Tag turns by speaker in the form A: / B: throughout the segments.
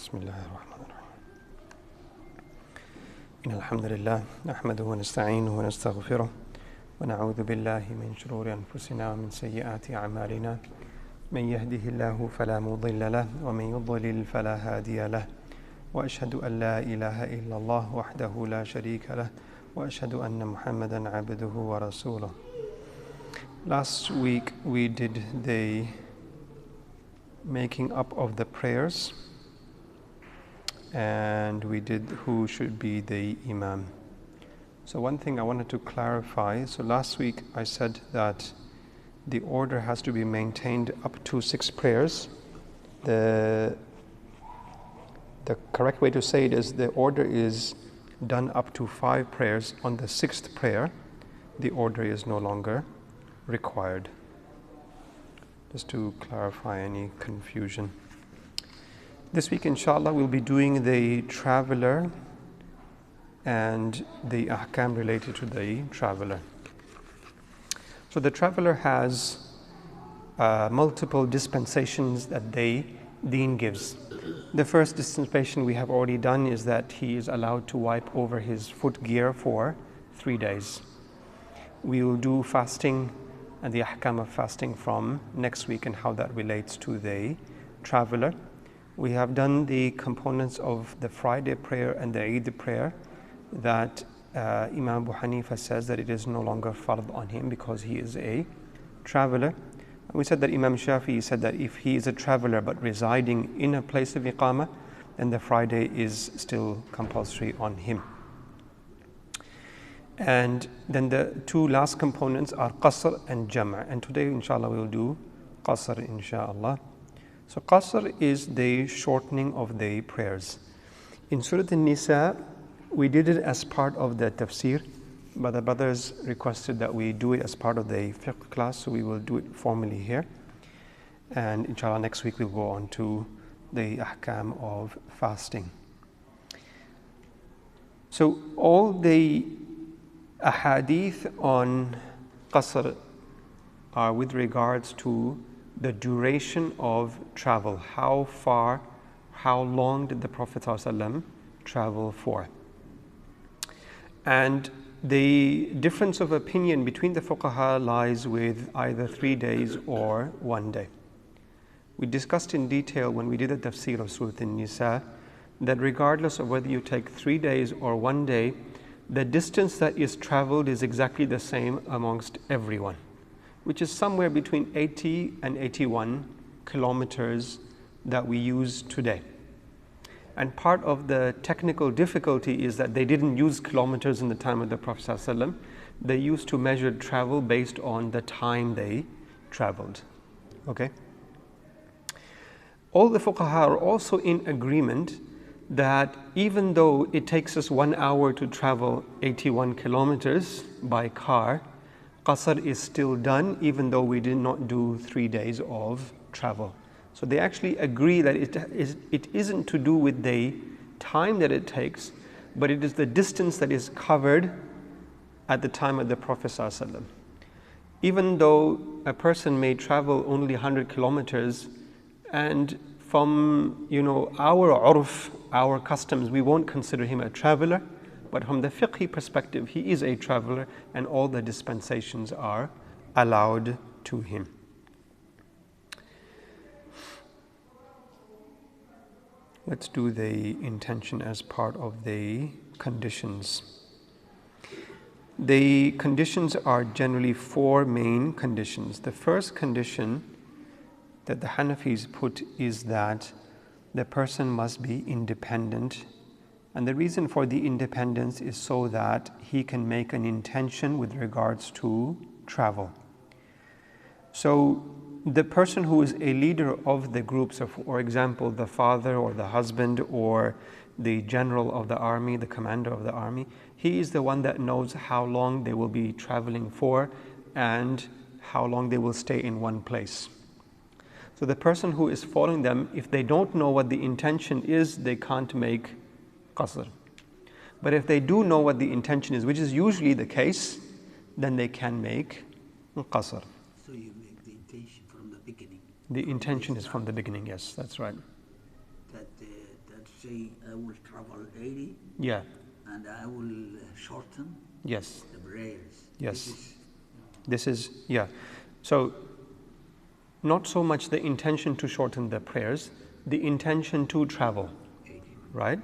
A: بسم الله الرحمن الرحيم إن الحمد لله نحمده ونستعينه ونستغفره ونعوذ بالله من شرور أنفسنا ومن سيئات أعمالنا من يهده الله فلا مضل له ومن يضلل فلا هادي له وأشهد أن لا إله إلا الله وحده لا شريك له وأشهد أن محمدا عبده ورسوله. Last week we did the making up of the prayers and we did who should be the imam. So one thing I wanted to clarify, so last week I said that the order has to be maintained up to 6 prayers. The correct way to say it is the order is done up to 5 prayers. On the 6th prayer, the order is no longer required. Just to clarify any confusion. This week, inshallah, we'll be doing the traveler and the ahkam related to the traveler. So the traveler has multiple dispensations that Deen gives. The first dispensation we have already done is that he is allowed to wipe over his footgear for 3 days. We will do fasting and the ahkam of fasting from next week and how that relates to the traveler. We have done the components of the Friday prayer and the Eid prayer that Imam Abu Hanifa says that it is no longer fard on him because he is a traveler. We said that Imam Shafi'i said that if he is a traveler but residing in a place of iqamah, then the Friday is still compulsory on him. And then the 2 last components are qasr and jama'. And today, inshallah, we will do qasr, inshallah. So qasr is the shortening of the prayers. In Surah An-Nisa, we did it as part of the tafsir, but the brothers requested that we do it as part of the fiqh class, so we will do it formally here. And inshallah, next week we'll go on to the ahkam of fasting. So all the ahadith on qasr are with regards to the duration of travel. How far, how long did the Prophet ﷺ travel for? And the difference of opinion between the fuqaha lies with either 3 days or 1 day. We discussed in detail when we did the tafsir of Surah An-Nisa that regardless of whether you take 3 days or 1 day, the distance that is traveled is exactly the same amongst everyone, which is somewhere between 80 and 81 kilometers that we use today. And part of the technical difficulty is that they didn't use kilometers in the time of the Prophet ﷺ. They used to measure travel based on the time they traveled. Okay? All the fuqaha are also in agreement that even though it takes us 1 hour to travel 81 kilometers by car, qasr is still done even though we did not do 3 days of travel. So they actually agree that it isn't to do with the time that it takes, but it is the distance that is covered at the time of the Prophet ﷺ. Even though a person may travel only 100 kilometers and from our urf, our customs, we won't consider him a traveler, but from the fiqhi perspective, he is a traveler and all the dispensations are allowed to him. Let's do the intention as part of the conditions. The conditions are generally 4 main conditions. The first condition that the Hanafis put is that the person must be independent. And the reason for the independence is so that he can make an intention with regards to travel. So the person who is a leader of the group, so for example, the father or the husband or the general of the army, the commander of the army, he is the one that knows how long they will be traveling for and how long they will stay in one place. So the person who is following them, if they don't know what the intention is, they can't make qasr. But if they do know what the intention is, which is usually the case, then they can make qasr.
B: So you make the intention from the beginning.
A: The intention is from the beginning, yes, that's right.
B: That say I will travel 80
A: Yeah.
B: and I will shorten
A: Yes.
B: the prayers.
A: Yes. This is, yeah. So, not so much the intention to shorten the prayers, the intention to travel,
B: 80.
A: right?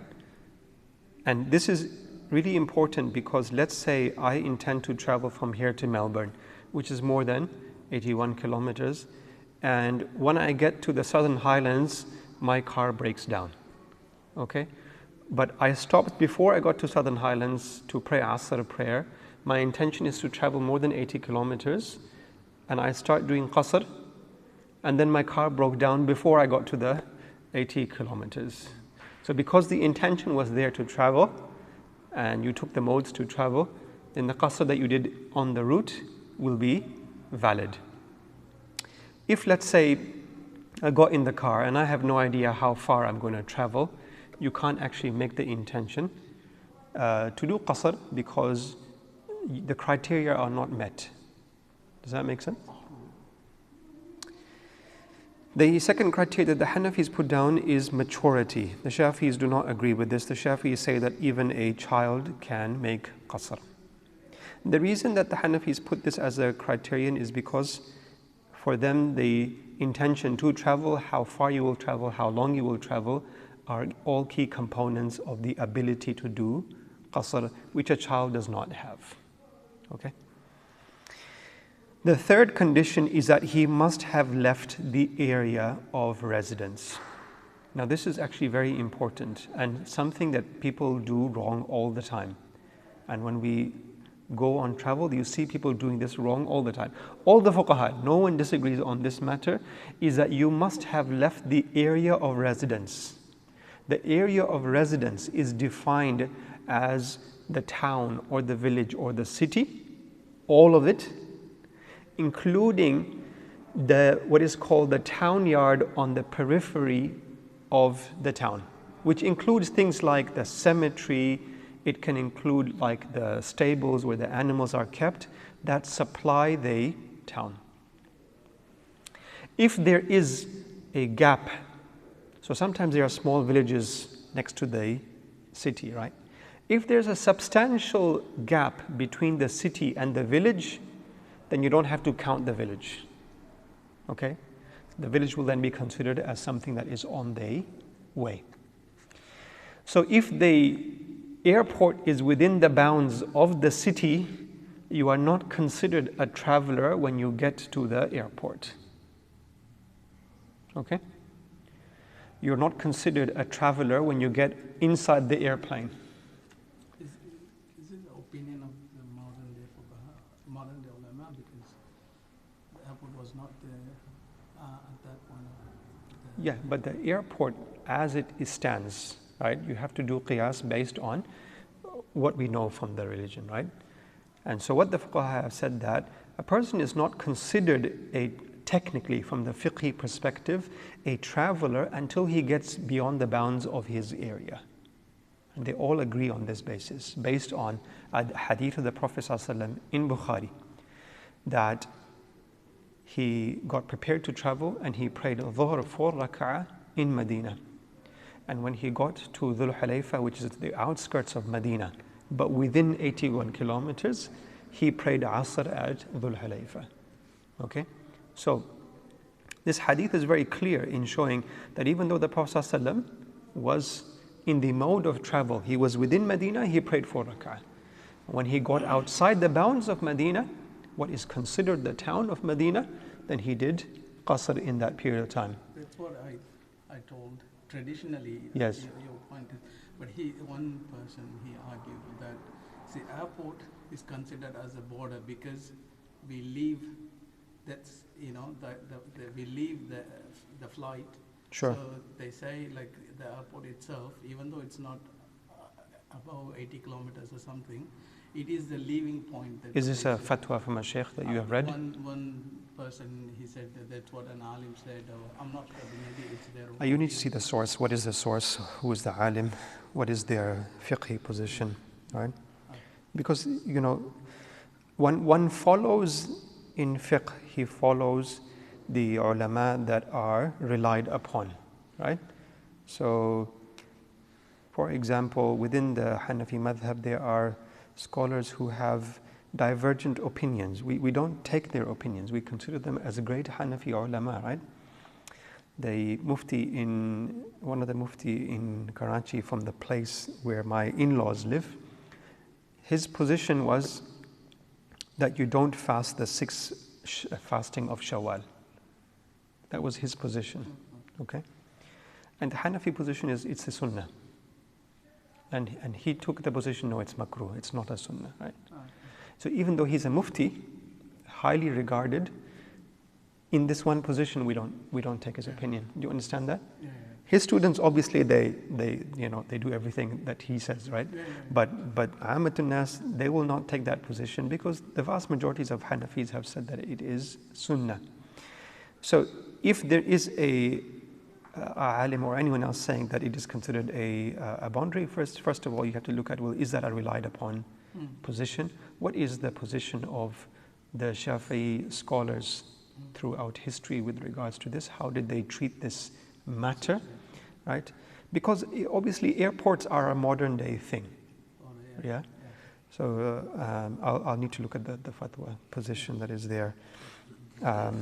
A: And this is really important because let's say I intend to travel from here to Melbourne, which is more than 81 kilometers. And when I get to the Southern Highlands, my car breaks down. Okay? But I stopped before I got to Southern Highlands to pray Asr prayer. My intention is to travel more than 80 kilometers. And I start doing Qasr. And then my car broke down before I got to the 80 kilometers. So because the intention was there to travel, and you took the modes to travel, then the qasr that you did on the route will be valid. If let's say I got in the car and I have no idea how far I'm going to travel, you can't actually make the intention to do qasr because the criteria are not met. Does that make sense? The second criteria that the Hanafis put down is maturity. The Shafis do not agree with this. The Shafis say that even a child can make qasr. The reason that the Hanafis put this as a criterion is because for them the intention to travel, how far you will travel, how long you will travel are all key components of the ability to do qasr, which a child does not have. Okay? The third condition is that he must have left the area of residence. Now this is actually very important and something that people do wrong all the time. And when we go on travel, you see people doing this wrong all the time. All the fuqaha, no one disagrees on this matter, is that you must have left the area of residence. The area of residence is defined as the town or the village or the city, all of it, including what is called the town yard on the periphery of the town, which includes things like the cemetery. It can include like the stables where the animals are kept that supply the town. If there is a gap, so sometimes there are small villages next to the city, right? If there's a substantial gap between the city and the village, then you don't have to count the village. Okay? The village will then be considered as something that is on the way. So if the airport is within the bounds of the city, you are not considered a traveler when you get to the airport. Okay? You're not considered a traveler when you get inside the airplane.
C: Is it the opinion of the modern day fuqaha, modern day ulama, because the airport was not there at that point?
A: Yeah, but the airport as it stands, right? You have to do qiyas based on what we know from the religion, right? And so what the fuqaha have said that a person is not considered technically from the fiqhi perspective a traveler until he gets beyond the bounds of his area. And they all agree on this basis, based on a hadith of the Prophet ﷺ in Bukhari, that he got prepared to travel and he prayed dhuhr 4 rak'ah in Medina. And when he got to Dhul Hulayfa, which is the outskirts of Medina, but within 81 kilometers, he prayed Asr at Dhul Hulayfa. Okay? So, this hadith is very clear in showing that even though the Prophet ﷺ was in the mode of travel, he was within Medina, he prayed 4 rak'ah. When he got outside the bounds of Medina, what is considered the town of Medina, then he did qasr in that period of time.
C: That's what I told. Traditionally,
A: yes.
C: Your point is, but one person, he argued that, see, airport is considered as a border because we leave, that's, we leave the flight.
A: Sure.
C: So they say like the airport itself, even though it's not above 80 kilometers or something, it is the leaving point.
A: Is this a fatwa from a sheikh that you have read?
C: One person, he said that's what an alim said. I'm not sure, maybe it's their
A: You need to see the source. What is the source? Who is the alim? What is their fiqhi position? Right? Because, one follows in fiqh, he follows the ulama that are relied upon. Right? So, For example, within the Hanafi madhab, there are scholars who have divergent opinions. We don't take their opinions. We consider them as great Hanafi ulama, right? One of the mufti in Karachi, from the place where my in-laws live, his position was that you don't fast the fasting of Shawwal. That was his position, okay? And the Hanafi position is it's a sunnah. And he took the position, no, it's makruh, it's not a sunnah, right? So even though he's a mufti, highly regarded, in this one position we don't take his opinion. Do you understand that?
C: Yeah.
A: His students, obviously, they do everything that he says, right?
C: Yeah.
A: But Ammatun Nas, they will not take that position because the vast majorities of Hanafis have said that it is sunnah. So if there is a alim or anyone else saying that it is considered a boundary, first of all you have to look at, well, is that a relied upon position? What is the position of the Shafi'i scholars throughout history with regards to this? How did they treat this matter, right? Because obviously airports are a modern day thing, yeah? So I'll need to look at the fatwa position that is there. I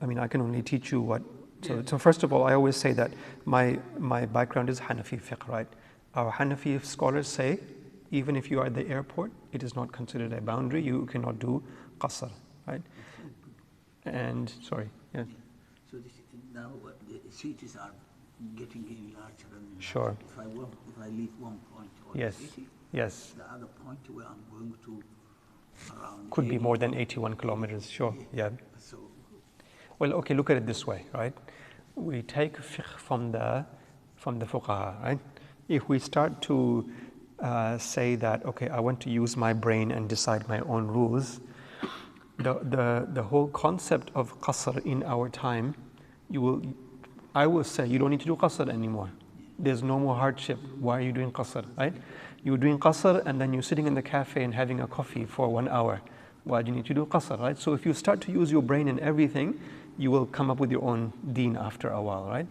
A: mean, I can only teach you what. So first of all, I always say that my background is Hanafi fiqh, right? Our Hanafi scholars say, even if you are at the airport, it is not considered a boundary. You cannot do qasr, right? And sorry, yeah.
B: So now the cities are getting larger and
A: Sure.
B: If I leave one point or
A: Yes.
B: the city,
A: Yes.
B: the other point where I'm going to around
A: Could be
B: 80.
A: more than 81 kilometers, sure, yeah.
B: So
A: Well, okay, look at it this way, right? We take fiqh from the fuqaha, right? If we start to say that, okay, I want to use my brain and decide my own rules, the whole concept of qasr in our time, I will say you don't need to do qasr anymore. There's no more hardship. Why are you doing qasr, right? You're doing qasr and then you're sitting in the cafe and having a coffee for 1 hour. Why do you need to do qasr, right? So if you start to use your brain in everything, you will come up with your own deen after a while, right?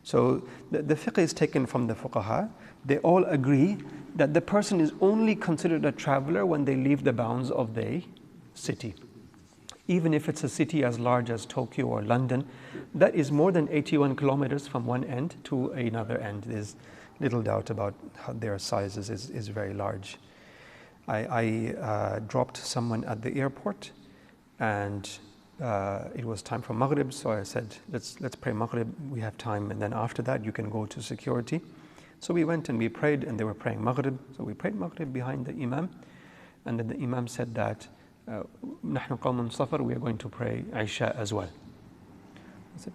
A: So the fiqh is taken from the fuqaha. They all agree that the person is only considered a traveler when they leave the bounds of the city. Even if it's a city as large as Tokyo or London, that is more than 81 kilometers from one end to another end. There's little doubt about how their sizes is very large. I dropped someone at the airport, and it was time for Maghrib, so I said, let's pray Maghrib, we have time, and then after that you can go to security. So we went and we prayed, and they were praying Maghrib. So we prayed Maghrib behind the Imam, and then the Imam said that, نحن قوم صفر, we are going to pray Isha as well. I said,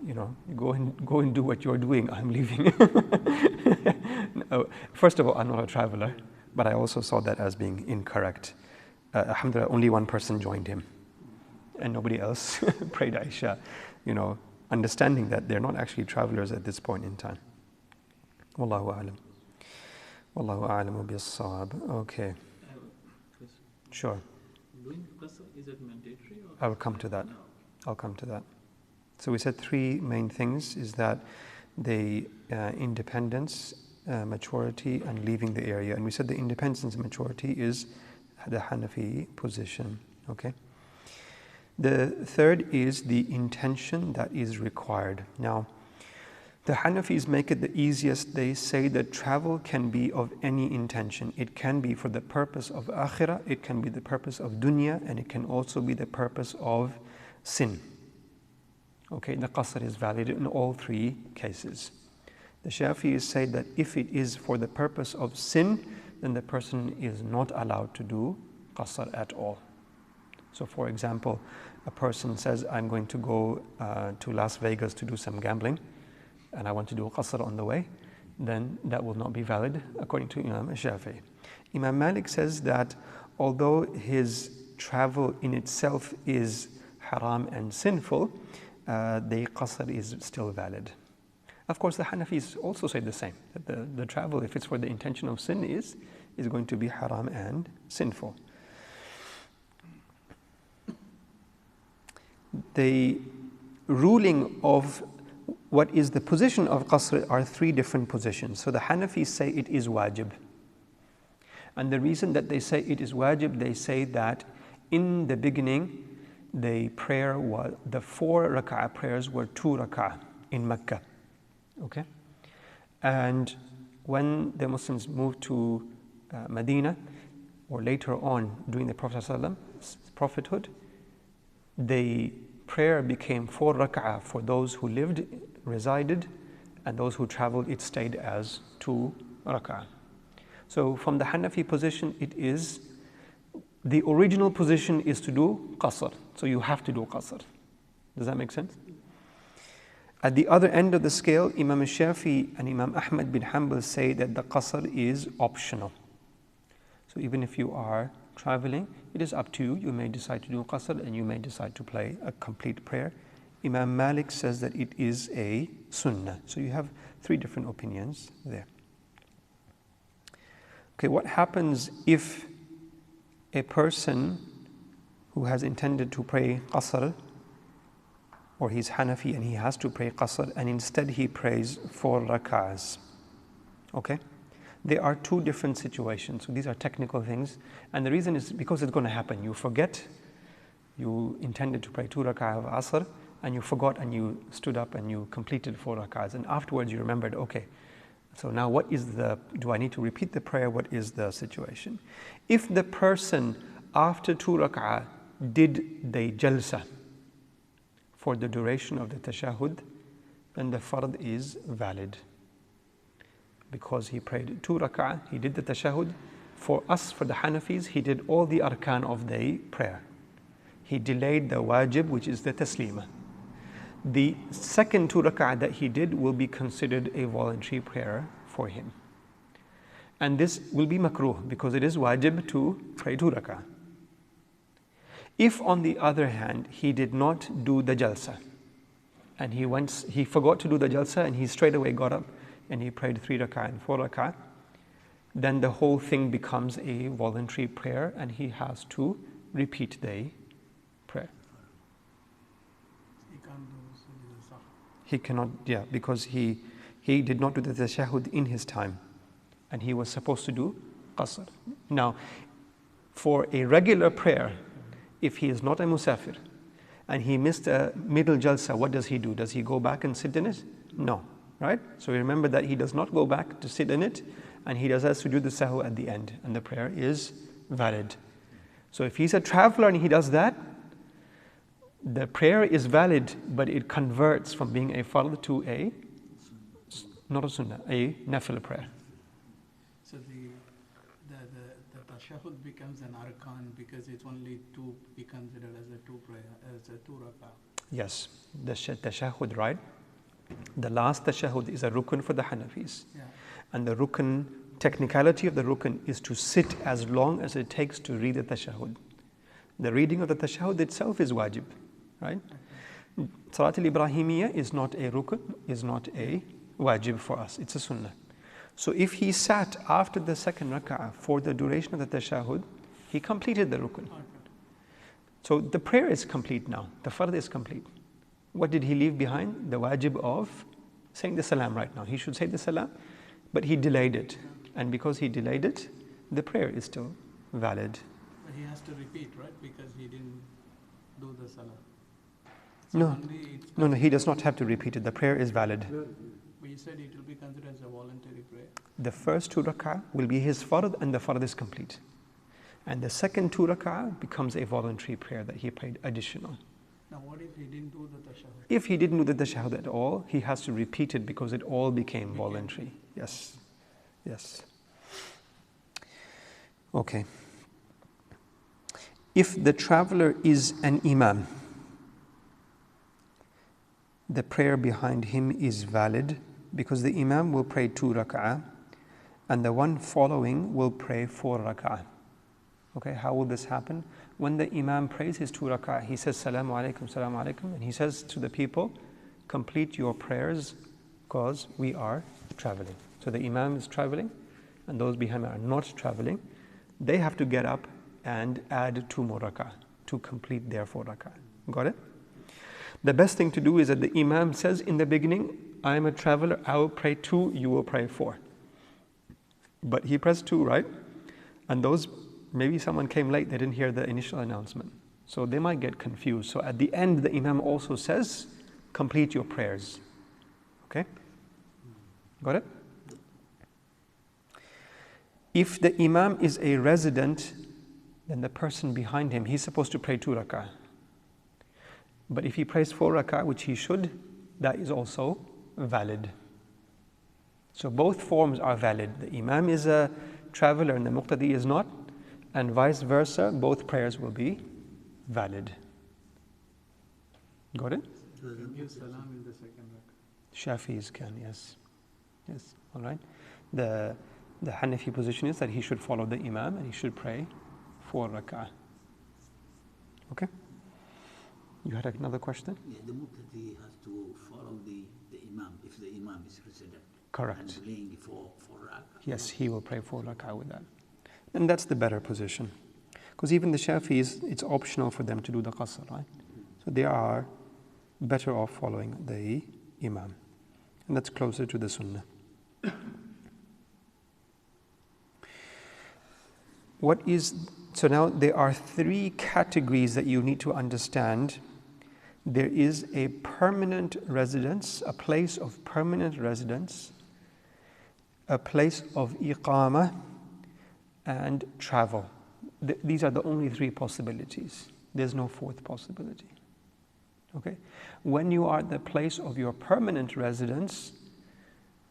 A: you go and do what you're doing, I'm leaving. No, first of all, I'm not a traveler, but I also saw that as being incorrect. Alhamdulillah, only one person joined him, and nobody else prayed Isha, understanding that they're not actually travelers at this point in time. Wallahu a'lam. Wallahu a'lamu bis-sawab. Okay. Sure.
D: Doing qasr, is it mandatory?
A: I will come to that. I'll come to that. So we said three main things is that the independence, maturity, and leaving the area. And we said the independence and maturity is the Hanafi position. Okay. The third is the intention that is required. Now, the Hanafis make it the easiest. They say that travel can be of any intention. It can be for the purpose of akhirah, it can be the purpose of dunya, and it can also be the purpose of sin. Okay, the qasr is valid in all three cases. The Shafi'is say that if it is for the purpose of sin, then the person is not allowed to do qasr at all. So for example, a person says, I'm going to go to Las Vegas to do some gambling, and I want to do a qasr on the way, then that will not be valid according to Imam Shafi'i. Imam Malik says that although his travel in itself is haram and sinful, the qasr is still valid. Of course, the Hanafis also say the same, that the travel, if it's for the intention of sin, is going to be haram and sinful. The ruling of what is the position of qasr are three different positions. So the Hanafis say it is wajib. And the reason that they say it is wajib, they say that in the beginning, the 4 rak'ah prayers were 2 rak'ah in Mecca. Okay? And when the Muslims moved to Medina, or later on during the Prophet's prophethood, the prayer became 4 rak'ah for those who lived, resided, and those who traveled, it stayed as 2 rak'ah. So from the Hanafi position, it is, the original position is to do qasr. So you have to do qasr. Does that make sense? At the other end of the scale, Imam Shafi and Imam Ahmad bin Hanbal say that the qasr is optional. So even if you are traveling, it is up to you. You may decide to do qasr and you may decide to pray a complete prayer. Imam Malik says that it is a sunnah. So you have 3 different opinions there. Okay, what happens if a person who has intended to pray qasr, or he's Hanafi and he has to pray qasr, and instead he prays 4 rak'ahs? Okay? There are 2 different situations. So these are technical things. And the reason is because it's going to happen. You forget, you intended to pray 2 rak'ah of asr, and you forgot and you stood up and you completed 4 rak'ahs. And afterwards you remembered, okay, so now what is do I need to repeat the prayer? What is the situation? If the person after 2 rak'ah did the jalsa for the duration of the tashahhud, then the fard is valid. Because he prayed 2 rak'ah, he did the tashahhud. For us, for the Hanafis, he did all the arkan of the prayer. He delayed the wajib, which is the taslima. The second 2 rak'ah that he did will be considered a voluntary prayer for him. And this will be makruh because it is wajib to pray 2 rak'ah. If on the other hand, he did not do the jalsa, and he forgot to do the jalsa and he straight away got up and he prayed 3 rak'ah and 4 rak'ah, then the whole thing becomes a voluntary prayer and he has to repeat the prayer.
C: He can't do sujood sahw.
A: He cannot, yeah, because he did not do the tashahhud in his time and he was supposed to do qasr. Now, for a regular prayer, if he is not a musafir and he missed a middle jalsa, what does he do? Does he go back and sit in it? No. Right? So remember that he does not go back to sit in it, and he does has to do the sahw at the end, and the prayer is valid. So if he's a traveler and he does that, the prayer is valid, but it converts from being a fard to not a sunnah, a nafil prayer.
C: So the tashahhud becomes an arkan because it's only 2, be considered as a 2 prayer, as a 2 rak'ah.
A: Yes, the tashahhud, right? The last tashahhud is a rukun for the Hanafis.
C: Yeah.
A: And the rukun, technicality of the rukun is to sit as long as it takes to read the tashahhud. The reading of the tashahhud itself is wajib, right? Okay. Salat al-Ibrahimiyya is not a rukun, is not a wajib for us, it's a sunnah. So if he sat after the second rak'ah for the duration of the tashahhud, he completed the rukun. Okay. So the prayer is complete now, the fard is complete. What did he leave behind? The wajib of saying the salam right now. He should say the salam, but he delayed it. And because he delayed it, the prayer is still valid.
C: But he has to repeat, right? Because he didn't do the salah.
A: So no, he does not have to repeat it. The prayer is valid.
C: But you said it will be considered as a voluntary prayer.
A: The first 2 rak'ah will be his fard and the fard is complete. And the second 2 rak'ah becomes a voluntary prayer that he prayed additional.
C: Now what if he didn't do the tashahhud?
A: If he didn't do the tashahhud at all, he has to repeat it because it all became voluntary. Yes. Yes. Okay. If the traveler is an imam, the prayer behind him is valid because the imam will pray 2 rak'ah and the one following will pray 4 rak'ah. Okay, how will this happen? When the imam prays his 2 rak'ah, he says salamu alaikum, and he says to the people, complete your prayers because we are traveling. So the imam is traveling and those behind him are not traveling. They have to get up and add 2 more rak'ah to complete their 4 rak'ah. Got it? The best thing to do is that the Imam says in the beginning, I am a traveler, I will pray 2, you will pray 4. But he pressed 2, right? And those, maybe someone came late, they didn't hear the initial announcement. So they might get confused. So at the end, the Imam also says, complete your prayers. Okay? Got it? If the Imam is a resident, then the person behind him, he's supposed to pray 2 rak'ah. But if he prays 4 rak'ah, which he should, that is also valid. So both forms are valid. The Imam is a traveler and the Muqtadi is not, and vice versa, both prayers will be valid. Got it?
C: Give salam in the second rak'ah.
A: Shafis can, yes. Yes, all right. The Hanafi position is that he should follow the Imam and he should pray 4 rak'ah. Okay? You had another question?
B: Yeah, the Muqtadi has to follow the Imam if the Imam is resident.
A: Correct.
B: And praying for rak'ah.
A: Yes, he will pray 4 rak'ah with that. And that's the better position. Because even the Shafis, it's optional for them to do the qasr, right? So they are better off following the Imam. And that's closer to the Sunnah. So now there are 3 categories that you need to understand. There is a permanent residence, a place of permanent residence, a place of iqamah, and travel. These are the only 3 possibilities. There's no 4th possibility. Okay? When you are at the place of your permanent residence,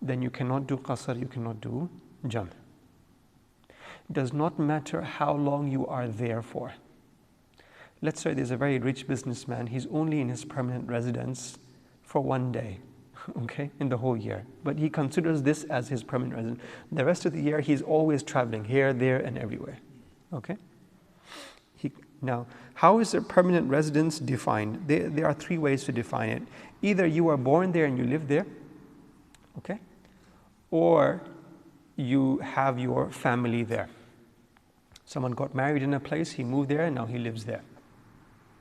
A: then you cannot do qasr, you cannot do jam. It does not matter how long you are there for. Let's say there's a very rich businessman, he's only in his permanent residence for 1 day, okay, in the whole year. But he considers this as his permanent residence. The rest of the year, he's always traveling here, there, and everywhere, okay? Now, how is a permanent residence defined? There are 3 ways to define it. Either you are born there and you live there, okay? Or you have your family there. Someone got married in a place, he moved there, and now he lives there.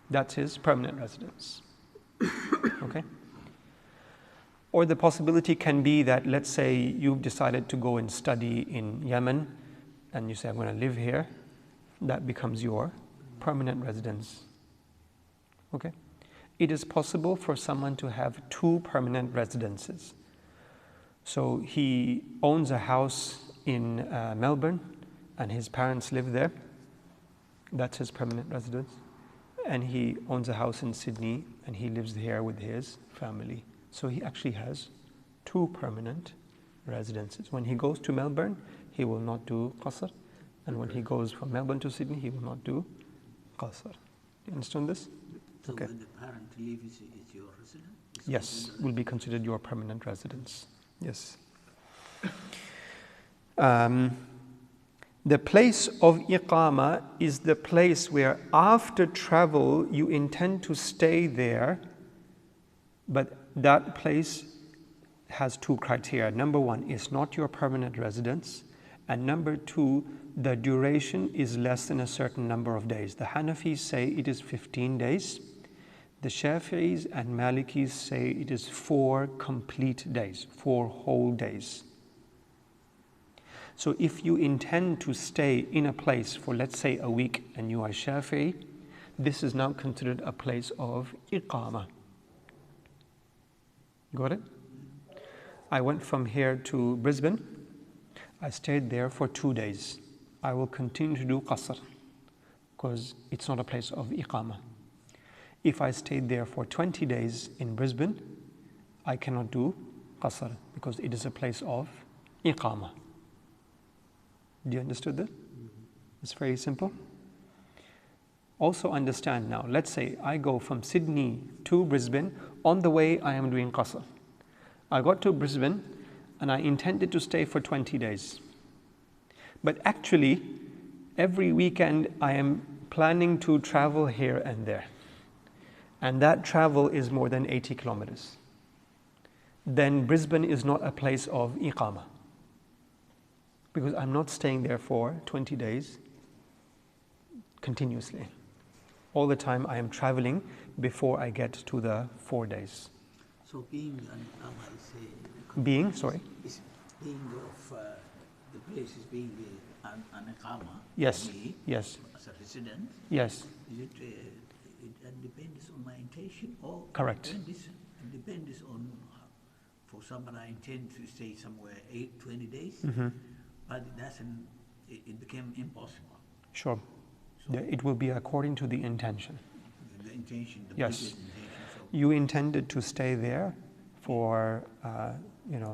A: That's his permanent residence, okay? Or the possibility can be that, let's say you've decided to go and study in Yemen, and you say, I'm going to live here. That becomes your permanent residence, okay? It is possible for someone to have 2 permanent residences. So he owns a house in Melbourne, and his parents live there. That's his permanent residence. And he owns a house in Sydney, and he lives here with his family. So he actually has 2 permanent residences. When he goes to Melbourne, he will not do qasr. And when he goes from Melbourne to Sydney, he will not do qasr. Do you understand this?
B: So
A: Okay.
B: when the parent leaves, is your resident?
A: Yes, will be considered your permanent residence. Yes. The place of iqama is the place where after travel you intend to stay there, but that place has 2 criteria. Number 1, it's not your permanent residence, and number 2, the duration is less than a certain number of days. The Hanafis say it is 15 days. The Shafi'is and Malikis say it is 4 complete days, 4 whole days. So if you intend to stay in a place for, let's say, a week, and you are Shafi'i, this is now considered a place of iqama. Got it? I went from here to Brisbane. I stayed there for 2 days. I will continue to do qasr because it's not a place of iqama. If I stayed there for 20 days in Brisbane, I cannot do qasr because it is a place of iqama. Do you understand that? It's very simple. Also understand now, let's say I go from Sydney to Brisbane. On the way, I am doing qasr. I got to Brisbane and I intended to stay for 20 days. But actually, every weekend I am planning to travel here and there. And that travel is more than 80 kilometers. Then Brisbane is not a place of iqama. Because I'm not staying there for 20 days continuously. all the time I am traveling before I get to the 4 days.
B: So being an Iqama is
A: Being, sorry?
B: is being of the place is being an Iqama.
A: Yes,
B: Me,
A: yes,
B: as a resident.
A: yes,
B: Is it depends on my intention, or
A: correct.
B: it depends on, for someone I intend to stay somewhere 20 days, but it doesn't, it became impossible.
A: Sure.
B: So
A: It will be according to the intention.
B: the intention, the
A: Yes.
B: previous intention. So
A: You intended to stay there for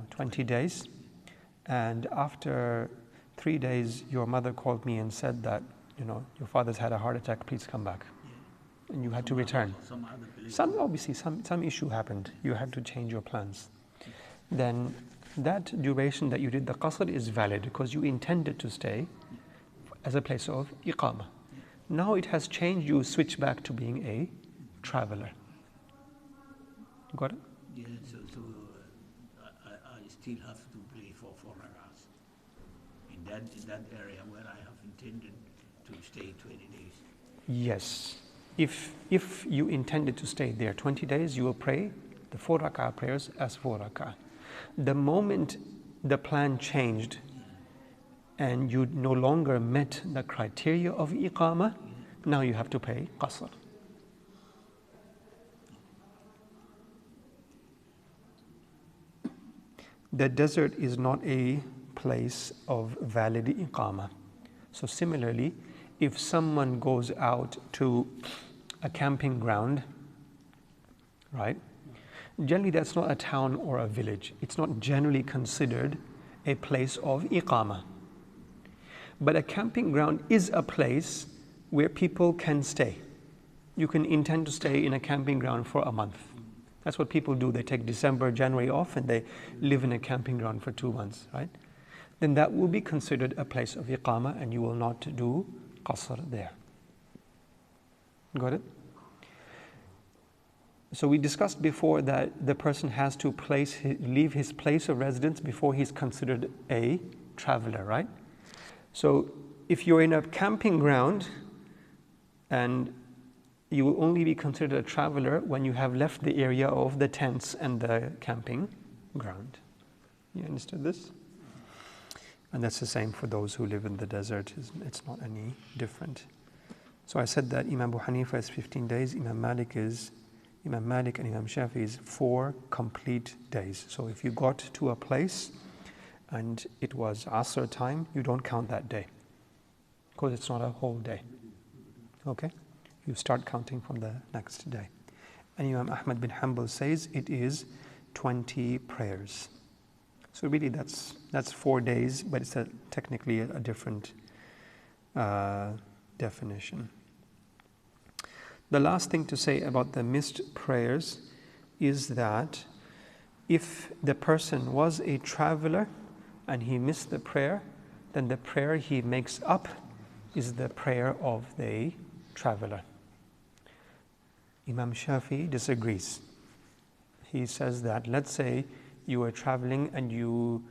A: 20 days, and after 3 days your mother called me and said that your father's had a heart attack, please come back, and you had to return.
B: some other place.
A: Obviously some issue happened, you had to change your plans. Then that duration that you did the qasr is valid because you intended to stay as a place of iqamah. Now it has changed, you switch back to being a traveler. Got it?
B: Yeah, so I still have to pay for 4 hours in that area where I have intended to stay 20 days.
A: Yes. If you intended to stay there 20 days, you will pray the 4 rak'ah prayers as 4 rak'ah. The moment the plan changed and you no longer met the criteria of iqamah, now you have to pay qasr. The desert is not a place of valid iqamah. So similarly, if someone goes out to a camping ground, right? Generally that's not a town or a village. It's not generally considered a place of iqamah. But a camping ground is a place where people can stay. You can intend to stay in a camping ground for a month. That's what people do. They take December, January off and they live in a camping ground for 2 months, right? Then that will be considered a place of iqamah and you will not do qasr there. Got it? So we discussed before that the person has to leave his place of residence before he's considered a traveler, right? So if you're in a camping ground and you will only be considered a traveler when you have left the area of the tents and the camping ground. You understood this? And that's the same for those who live in the desert. It's not any different. So I said that Imam Abu Hanifa is 15 days, Imam Malik and Imam Shafi is 4 complete days. So if you got to a place and it was Asr time, you don't count that day because it's not a whole day. Okay? You start counting from the next day. And Imam Ahmad bin Hanbal says it is 20 prayers. So really that's 4 days, but it's technically a different definition. The last thing to say about the missed prayers is that if the person was a traveler and he missed the prayer, then the prayer he makes up is the prayer of the traveler. Imam Shafi disagrees. He says that, let's say you were traveling and you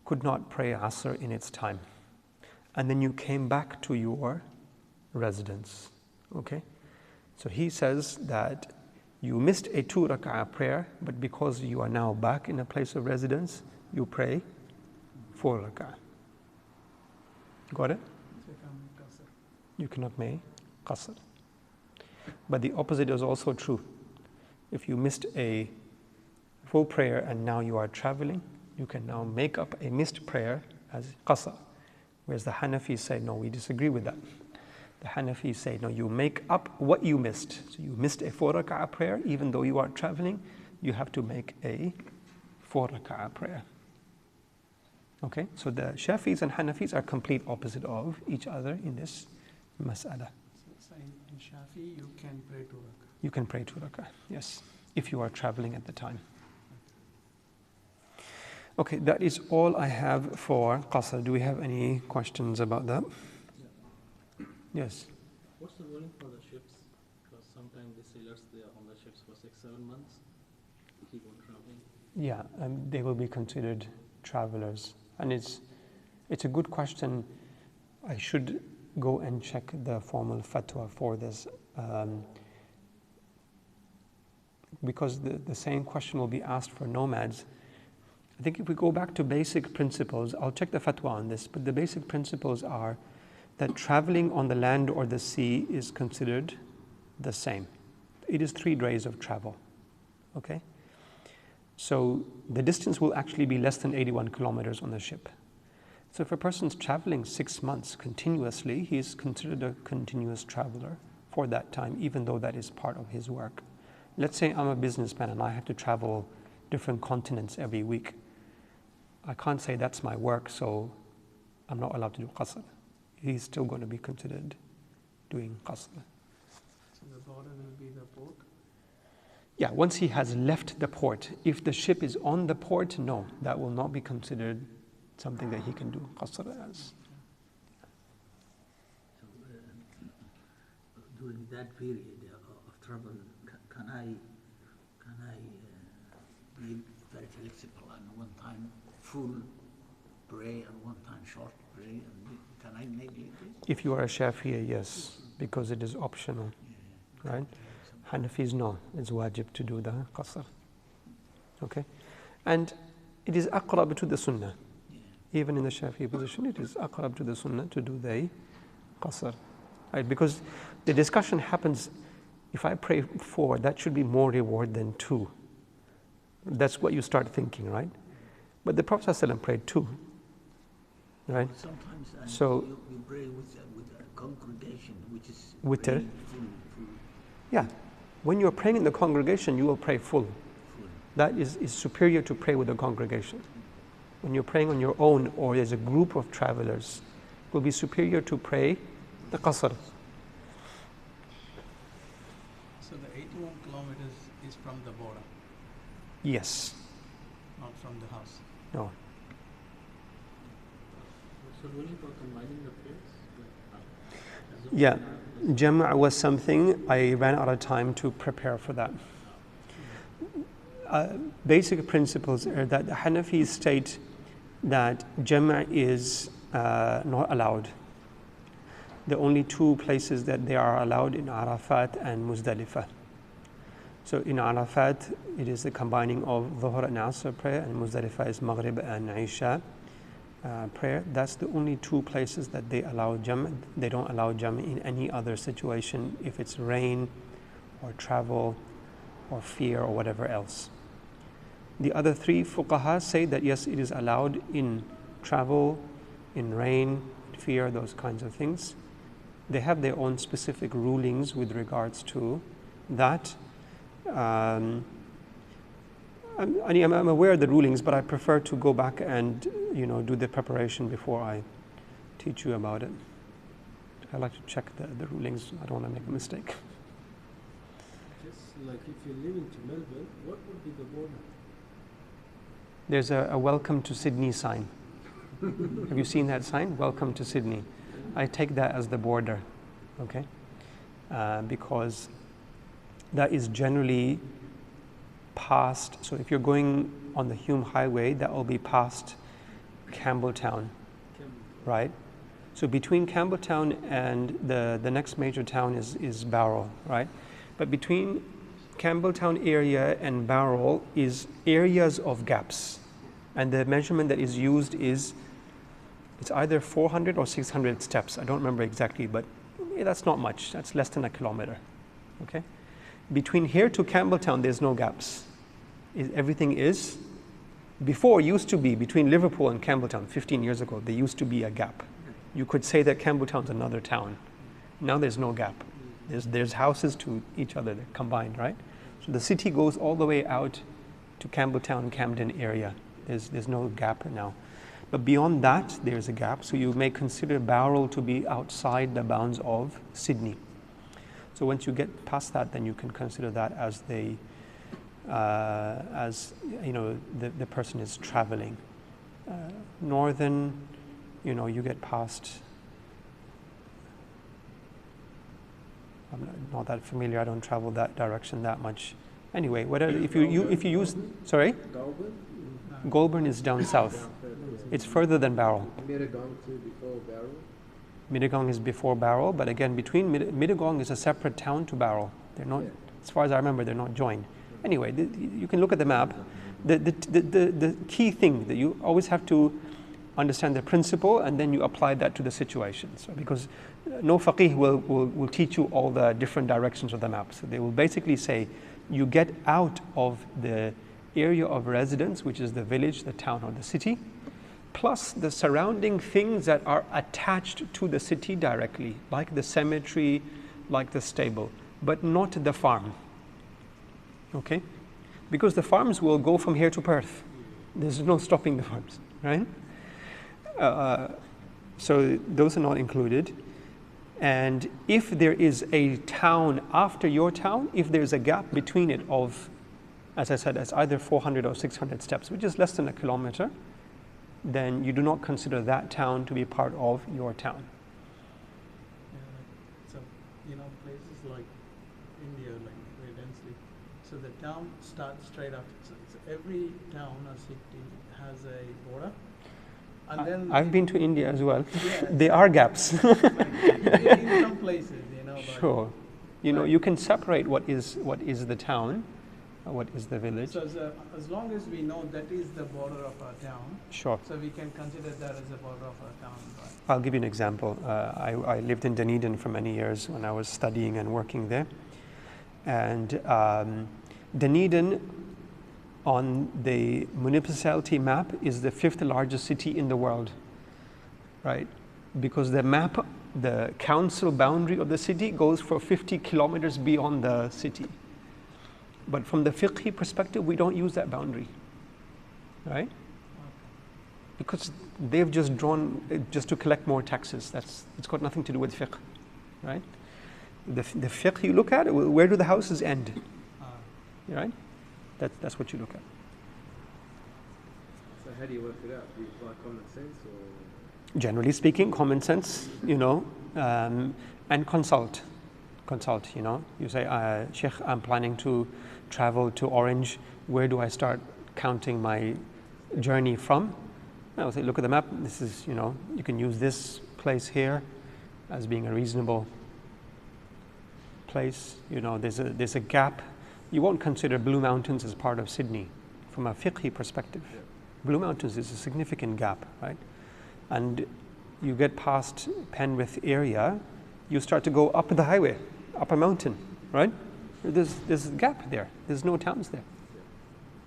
A: could not pray Asr in its time, and then you came back to your residence, okay? So he says that you missed a 2 rak'ah prayer, but because you are now back in a place of residence, you pray 4 rak'ah. Got it? You cannot make qasr. But the opposite is also true. If you missed a full prayer and now you are traveling, you can now make up a missed prayer as qasr. Whereas the Hanafis say, no, we disagree with that. The Hanafis say, no, you make up what you missed. So you missed a 4 rak'ah prayer, even though you are traveling, you have to make a 4 rak'ah prayer. Okay, so the Shafis and Hanafis are complete opposite of each other in this mas'ala.
C: So in Shafi, you can pray 2 rak'ah.
A: You can pray 2 rak'ah, yes, if you are traveling at the time. Okay, that is all I have for qasr. Do we have any questions about that? Yes.
D: What's the ruling for the ships? Because sometimes the sailors, they are on the ships for 6-7 months, keep on traveling.
A: Yeah, they will be considered travelers. And it's a good question. I should go and check the formal fatwa for this. because the same question will be asked for nomads. I think if we go back to basic principles, I'll check the fatwa on this, but the basic principles are that traveling on the land or the sea is considered the same. It is 3 days of travel, okay? So the distance will actually be less than 81 kilometers on the ship. So if a person's traveling 6 months continuously, he's considered a continuous traveler for that time, even though that is part of his work. Let's say I'm a businessman and I have to travel different continents every week. I can't say that's my work, so I'm not allowed to do qasr. He's still going to be considered doing qasr.
C: So the border will be the port?
A: Yeah, once he has left the port, if the ship is on the port, no, that will not be considered something that he can do qasr as.
B: So during that period of travel, can I be very flexible and one time full pray and one time short pray? And can I neglect it?
A: If you are a Shafi'i, yes, because it is optional, right? Hanafis, no, it's wajib to do the qasr. Okay? And it is aqrab to the sunnah. Even in the Shafi'i position, it is aqrab to the sunnah to do the qasr. Right? Because the discussion happens, if I pray 4, that should be more reward than 2. That's what you start thinking, right? But the Prophet ﷺ prayed 2, right?
B: Sometimes
A: So
B: you pray with a congregation which is
A: Witr.
B: full.
A: Yeah, when you're praying in the congregation, you will pray full. That is superior to pray with the congregation. When you're praying on your own or there's a group of travelers, it will be superior to pray the qasr.
C: So the 81 kilometers is from the border,
A: Yes.
C: not from the house.
A: No.
D: So when you talk combining the prayers,
A: Yeah, Jama' was something I ran out of time to prepare for that. Basic principles are that the Hanafis state that Jama' is not allowed. The only 2 places that they are allowed in Arafat and Muzdalifah. So in Arafat, it is the combining of Dhuhr and Asr prayer, and Muzdalifah is Maghrib and Isha prayer. That's the only 2 places that they allow Jam'. They don't allow Jam' in any other situation, if it's rain or travel or fear or whatever else. The other 3 fuqaha say that yes, it is allowed in travel, in rain, fear, those kinds of things. They have their own specific rulings with regards to that. I'm aware of the rulings, but I prefer to go back and do the preparation before I teach you about it. I like to check the rulings. I don't want to make a mistake.
D: just like if you live into Melbourne, what would be the border?
A: There's a welcome to Sydney sign. Have you seen that sign? Welcome to Sydney. I take that as the border, okay? Because that is generally past. So if you're going on the Hume Highway, that will be past Campbelltown, right? So between Campbelltown and the next major town is Bowral, right? But between Campbelltown area and Bowral is areas of gaps, and the measurement that is used is it's either 400 or 600 steps. I don't remember exactly, but that's not much. That's less than a kilometer, okay? Between here to Campbelltown, there's no gaps. Everything is, before used to be, between Liverpool and Campbelltown, 15 years ago, there used to be a gap. You could say that Campbelltown's another town. Now there's no gap. There's houses to each other, they're combined, right? So the city goes all the way out to Campbelltown, Camden area. There's no gap now. But beyond that, there's a gap. So you may consider Bowral to be outside the bounds of Sydney. So once you get past that, then you can consider that as the person is traveling. Northern, you get past. I'm not that familiar. I don't travel that direction that much. Anyway, whatever. If you use, sorry, Goulburn is down south. It's further than Bowral.
E: You made it gone to before Barrel?
A: Mittagong is before Barrow, but again, between Mittagong is a separate town to Barrow. They're not, as far as I remember, they're not joined. Anyway, you can look at the map. The key thing that you always have to understand the principle, and then you apply that to the situation. So because no faqih will teach you all the different directions of the map. So they will basically say, you get out of the area of residence, which is the village, the town, or the city, plus the surrounding things that are attached to the city directly, like the cemetery, like the stable, but not the farm. Okay? Because the farms will go from here to Perth. There's no stopping the farms, right? So those are not included. And if there is a town after your town, if there's a gap between it of, as I said, it's either 400 or 600 steps, which is less than a kilometer, then you do not consider that town to be part of your town.
C: So, places like India, like very densely, so the town starts straight after. So every town or city has a border. And then
A: I've been to India as well.
C: Yeah,
A: There are gaps.
C: in some places, but
A: Sure. You can separate what is the town, what is the village.
C: So as long as we know that is the border of our town,
A: Sure.
C: so we can consider that as the border of our town. Right?
A: I'll give you an example. I lived in Dunedin for many years when I was studying and working there. And Dunedin, on the municipality map, is the 5th largest city in the world, right? Because the council boundary of the city goes for 50 kilometers beyond the city. But from the fiqhi perspective, we don't use that boundary, right? Because they've just drawn just to collect more taxes. It's got nothing to do with fiqh, right? The fiqh you look at, where do the houses end, right? That's what you look at.
E: So how do you work it out? Do you apply common sense or?
A: Generally speaking, common sense, and consult. You say, Sheikh, I'm planning to travel to Orange. Where do I start counting my journey from? I'll say, look at the map. This is, you can use this place here as being a reasonable place. There's a gap. You won't consider Blue Mountains as part of Sydney from a fiqhi perspective. Yeah. Blue Mountains is a significant gap, right? And you get past Penrith area, you start to go up the highway, up a mountain, right? There's a gap there. There's no towns there.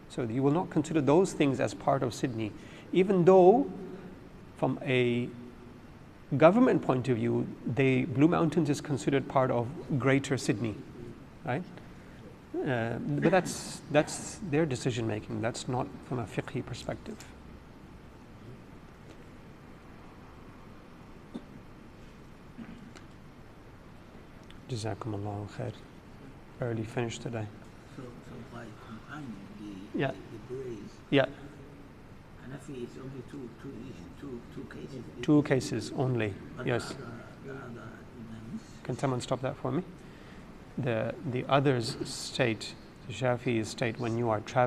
A: So you will not consider those things as part of Sydney, even though from a government point of view, Blue Mountains is considered part of Greater Sydney, right? But that's their decision making. That's not from a fiqhi perspective. Jazakumullahu khair. Early finished today.
B: So by combining
A: Yeah.
B: the brace,
A: Yeah,
B: Hanafi is only two cases.
A: two cases only.
B: But
A: Yes.
B: The other imams,
A: Can someone stop that for me? The others state, the Shafi'is state, when you are traveling